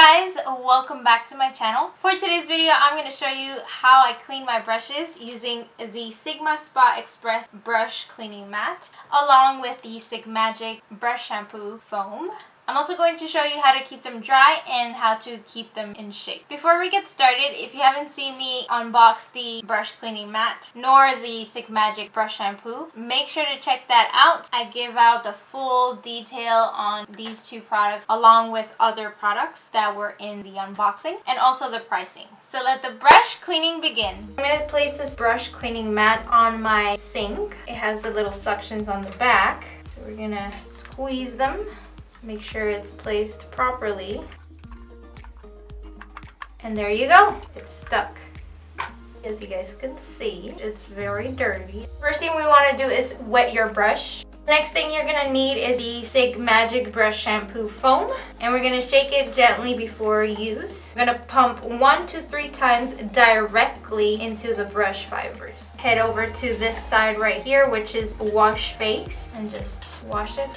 guys, welcome back to my channel. For today's video, I'm going to show you how I clean my brushes using the Sigma Spa Express brush cleaning mat along with the Sigmagic Brushampoo Foam. I'm also going to show you how to keep them dry and how to keep them in shape. Before we get started, if you haven't seen me unbox the brush cleaning mat nor the Sigmagic brush shampoo, make sure to check that out. I give out the full detail on these two products along with other products that were in the unboxing and also the pricing. So let the brush cleaning begin. I'm going to place this brush cleaning mat on my sink. It has the little suctions on the back. So we're going to squeeze them. Make sure it's placed properly. And there you go. It's stuck. As you guys can see, it's very dirty. First thing we want to do is wet your brush. Next thing you're going to need is the Sigmagic Brush Shampoo Foam. And we're going to shake it gently before use. We're going to pump 1 to 3 times directly into the brush fibers. Head over to this side right here, which is wash face, and just wash it.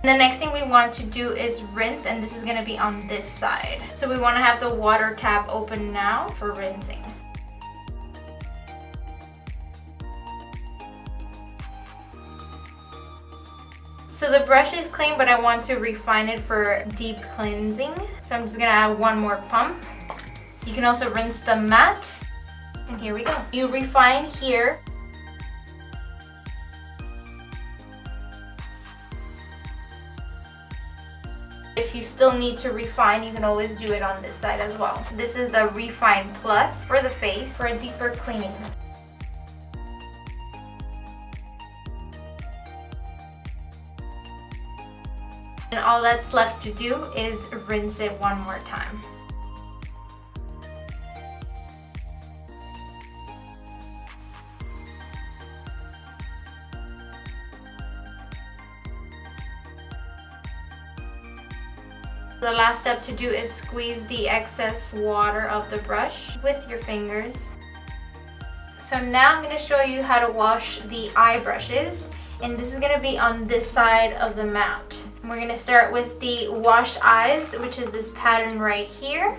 The next thing we want to do is rinse, and this is going to be on this side. So we want to have the water tap open now for rinsing. So the brush is clean, but I want to refine it for deep cleansing. So I'm just going to add one more pump. You can also rinse the mat. And here we go. You refine here. If you still need to refine, you can always do it on this side as well. This is the Refine Plus for the face for a deeper cleaning. And all that's left to do is rinse it one more time. The last step to do is squeeze the excess water of the brush with your fingers. So now I'm going to show you how to wash the eye brushes, and this is going to be on this side of the mat. We're going to start with the wash eyes, which is this pattern right here.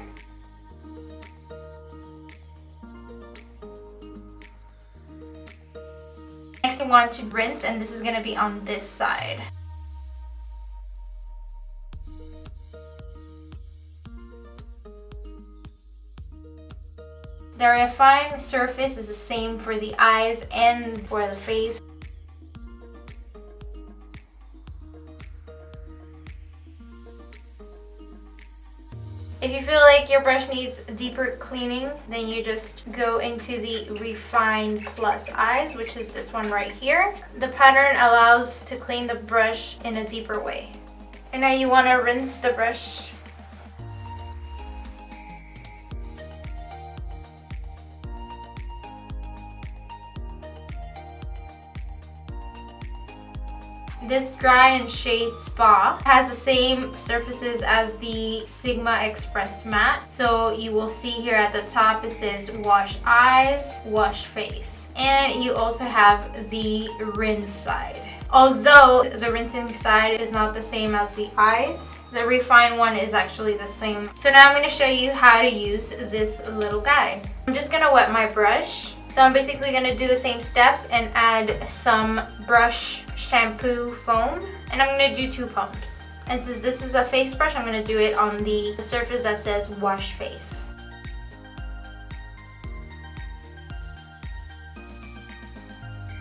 Next we want to rinse, and this is going to be on this side. The refined surface is the same for the eyes and for the face. If you feel like your brush needs deeper cleaning, then you just go into the Refine Plus Eyes, which is this one right here. The pattern allows to clean the brush in a deeper way. And now you want to rinse the brush. This Dry and Shade Spa has the same surfaces as the Sigma Express mat. So you will see here at the top it says wash eyes, wash face. And you also have the rinse side. Although the rinsing side is not the same as the eyes, the refined one is actually the same. So now I'm going to show you how to use this little guy. I'm just going to wet my brush. So I'm basically going to do the same steps and add some brush shampoo foam, and I'm going to do 2 pumps. And since this is a face brush, I'm going to do it on the surface that says wash face.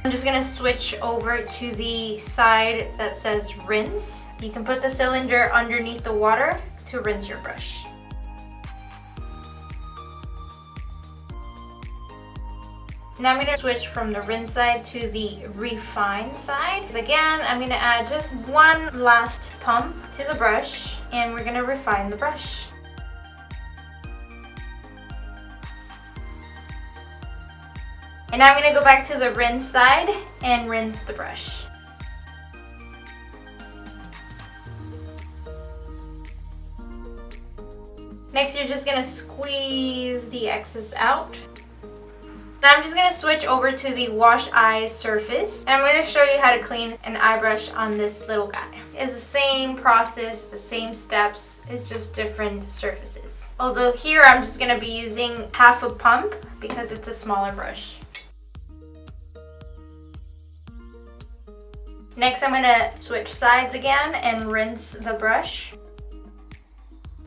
I'm just going to switch over to the side that says rinse. You can put the cylinder underneath the water to rinse your brush. Now I'm going to switch from the rinse side to the refine side. Again, I'm going to add just one last pump to the brush, and we're going to refine the brush. And now I'm going to go back to the rinse side and rinse the brush. Next, you're just going to squeeze the excess out. Now I'm just going to switch over to the wash eye surface, and I'm going to show you how to clean an eye brush on this little guy. It's the same process, the same steps, it's just different surfaces. Although here I'm just going to be using half a pump because it's a smaller brush. Next I'm going to switch sides again and rinse the brush.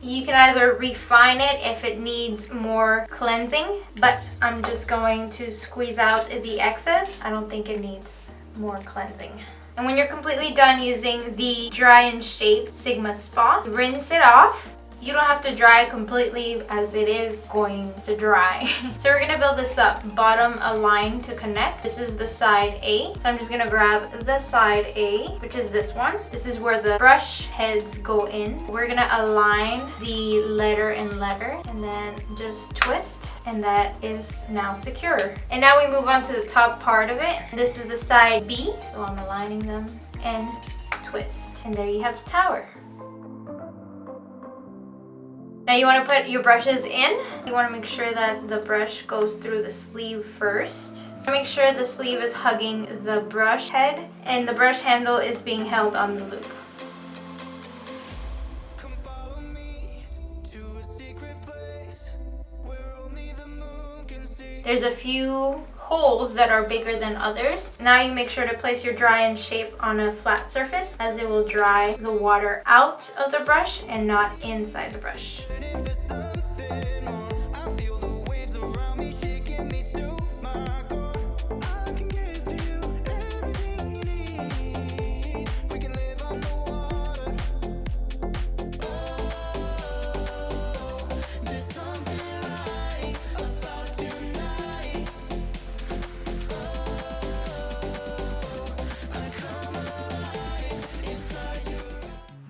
You can either refine it if it needs more cleansing, but I'm just going to squeeze out the excess. I don't think it needs more cleansing. And when you're completely done using the Dry and Shape Sigma Spa, rinse it off. You don't have to dry completely as it is going to dry. So we're gonna build this up. Bottom a line to connect. This is the side A. So I'm just gonna grab the side A, which is this one. This is where the brush heads go in. We're gonna align the letter and letter and then just twist. And that is now secure. And now we move on to the top part of it. This is the side B. So I'm aligning them and twist. And there you have the tower. Now you want to put your brushes in. You want to make sure that the brush goes through the sleeve first. Make sure the sleeve is hugging the brush head and the brush handle is being held on the loop. There's a few holes that are bigger than others. Now you make sure to place your Dry and Shape on a flat surface as it will dry the water out of the brush and not inside the brush.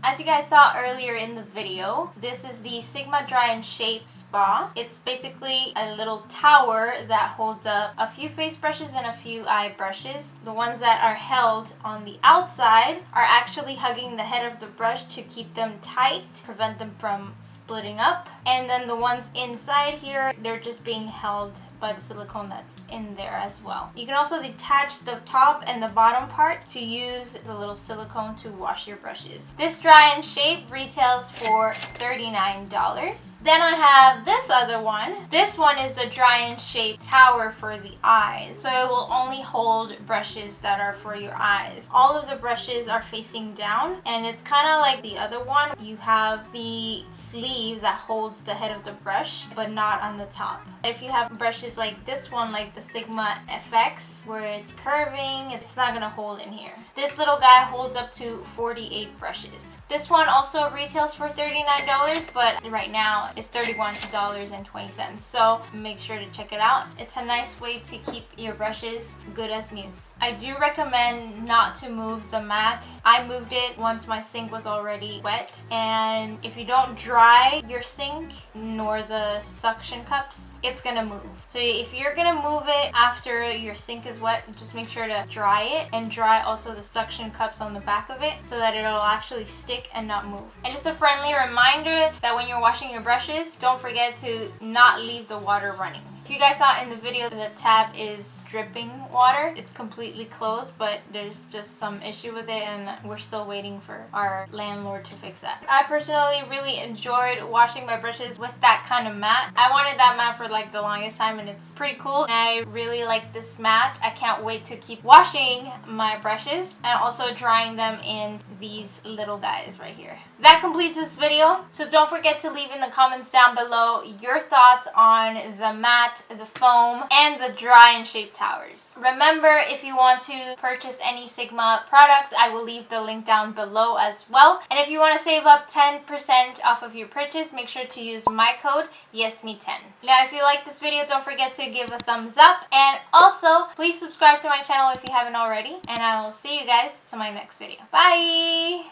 As you guys saw earlier in the video, this is the Sigma Dry and Shape Spa. It's basically a little tower that holds up a few face brushes and a few eye brushes. The ones that are held on the outside are actually hugging the head of the brush to keep them tight, prevent them from splitting up. And then the ones inside here, they're just being held by the silicone that's in there as well. You can also detach the top and the bottom part to use the little silicone to wash your brushes. This Dry and Shape retails for $39. Then I have this other one. This one is the Dry and Shape tower for the eyes. So it will only hold brushes that are for your eyes. All of the brushes are facing down and it's kind of like the other one. You have the sleeve that holds the head of the brush but not on the top. If you have brushes like this one, like the Sigma FX, where it's curving, it's not gonna hold in here. This little guy holds up to 48 brushes. This one also retails for $39, but right now it's $31.20. So make sure to check it out. It's a nice way to keep your brushes good as new. I do recommend not to move the mat. I moved it once my sink was already wet. And if you don't dry your sink nor the suction cups, it's gonna move. So if you're gonna move it after your sink is wet, just make sure to dry it and dry also the suction cups on the back of it so that it'll actually stick and not move. And just a friendly reminder that when you're washing your brushes, don't forget to not leave the water running. If you guys saw in the video, the tab is dripping water. It's completely closed, but there's just some issue with it and we're still waiting for our landlord to fix that. I personally really enjoyed washing my brushes with that kind of mat. I wanted that mat for like the longest time and it's pretty cool. And I really like this mat. I can't wait to keep washing my brushes and also drying them in these little guys right here. That completes this video. So don't forget to leave in the comments down below your thoughts on the mat, the foam, and the Dry and Shape towers. Remember, if you want to purchase any Sigma products, I will leave the link down below as well. And if you want to save up 10% off of your purchase, make sure to use my code YESMY10. Now, if you like this video, don't forget to give a thumbs up. And also, please subscribe to my channel if you haven't already. And I will see you guys to my next video. Bye!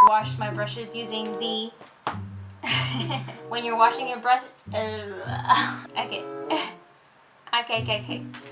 Wash my brushes using the when you're washing your brush okay.